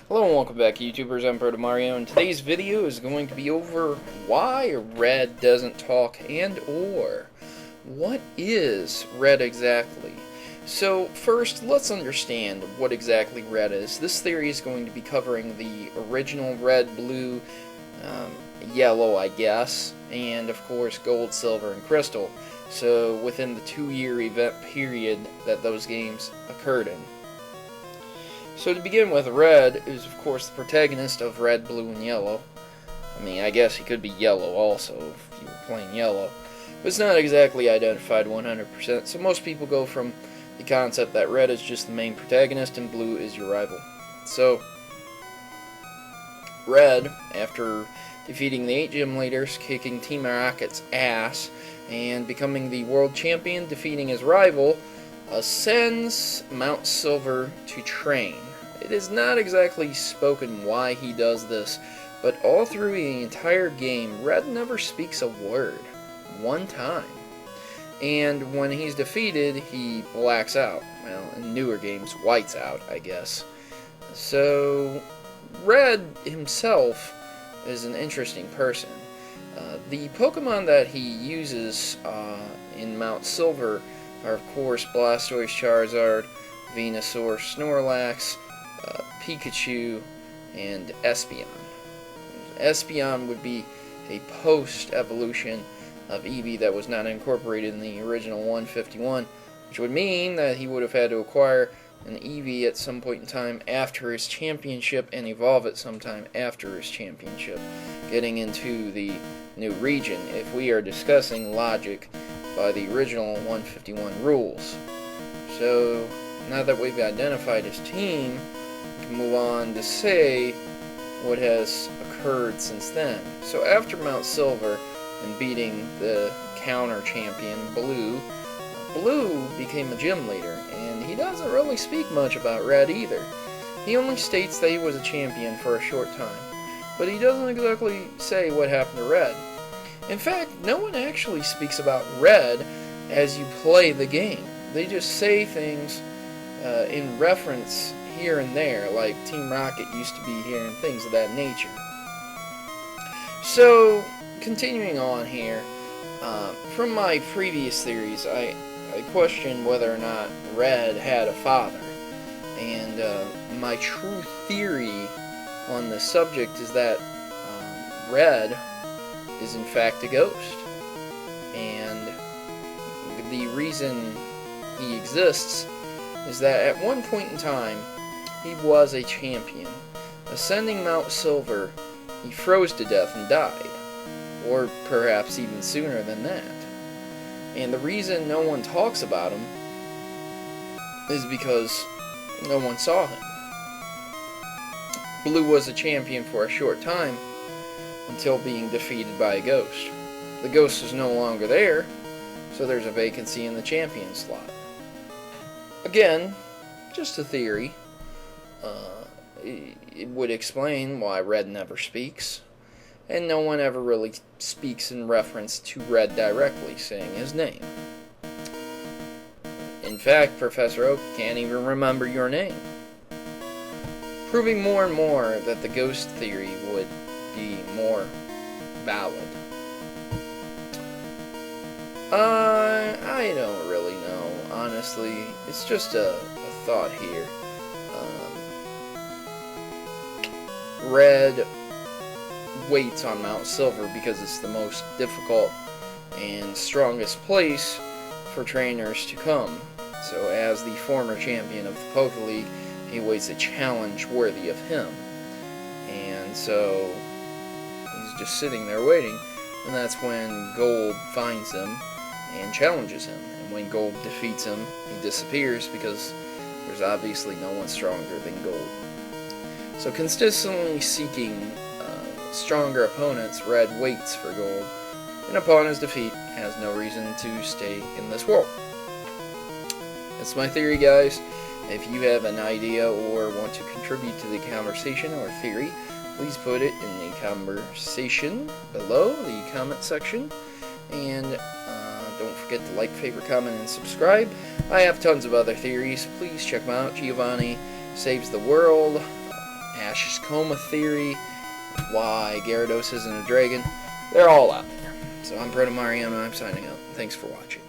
Hello and welcome back, YouTubers. I'm Protomario, and today's video is going to be over why Red doesn't talk and/or what is Red exactly. So first, let's understand what exactly Red is. This theory is going to be covering the original Red, Blue, Yellow, I guess, and of course Gold, Silver, and Crystal. So within the 2-year event period that those games occurred in. So to begin with, Red is of course the protagonist of Red, Blue, and Yellow. I mean, I guess he could be Yellow also if you were playing Yellow. But it's not exactly identified 100%, so most people go from the concept that Red is just the main protagonist and Blue is your rival. So, Red, after defeating the 8 gym leaders, kicking Team Rocket's ass, and becoming the world champion, defeating his rival, ascends Mount Silver to train. It is not exactly spoken why he does this, but all through the entire game, Red never speaks a word. One time. And when he's defeated, he blacks out. Well, in newer games, whites out, I guess. So, Red himself is an interesting person. The Pokemon that he uses in Mount Silver are, of course, Blastoise, Charizard, Venusaur, Snorlax, Pikachu, and Espeon. Espeon would be a post-evolution of Eevee that was not incorporated in the original 151, which would mean that he would have had to acquire an Eevee at some point in time after his championship and evolve it sometime after his championship, getting into the new region, if we are discussing logic by the original 151 rules. So, now that we've identified his team, we can move on to say what has occurred since then. So after Mount Silver and beating the counter champion, Blue, Blue became a gym leader, and he doesn't really speak much about Red either. He only states that he was a champion for a short time, but he doesn't exactly say what happened to Red. In fact, no one actually speaks about Red as you play the game. They just say things in reference here and there, like Team Rocket used to be here and things of that nature. So, continuing on here, from my previous theories, I questioned whether or not Red had a father. And my true theory on the subject is that Red is in fact a ghost. And the reason he exists is that at one point in time, he was a champion. Ascending Mount Silver, he froze to death and died. Or perhaps even sooner than that. And the reason no one talks about him is because no one saw him. Blue was a champion for a short time until being defeated by a ghost. The ghost is no longer there, so there's a vacancy in the champion slot. Again, just a theory. It would explain why Red never speaks, and no one ever really speaks in reference to Red directly, saying his name. In fact, Professor Oak can't even remember your name. Proving more and more that the ghost theory would be more valid. I don't really know, honestly. It's just a thought here. Red waits on Mount Silver because it's the most difficult and strongest place for trainers to come. So as the former champion of the Poke League, he waits a challenge worthy of him. And so he's just sitting there waiting, and that's when Gold finds him and challenges him. And when Gold defeats him, he disappears because there's obviously no one stronger than Gold. So consistently seeking stronger opponents, Red waits for Gold, and upon his defeat, has no reason to stay in this world. That's my theory, guys. If you have an idea or want to contribute to the conversation or theory, please put it in the conversation below, the comment section. And don't forget to like, favorite, comment, and subscribe. I have tons of other theories. Please check them out. Giovanni Saves the World, Cassius Coma theory, why Gyarados isn't a dragon. They're all out there. So I'm Protomario, and I'm signing out. Thanks for watching.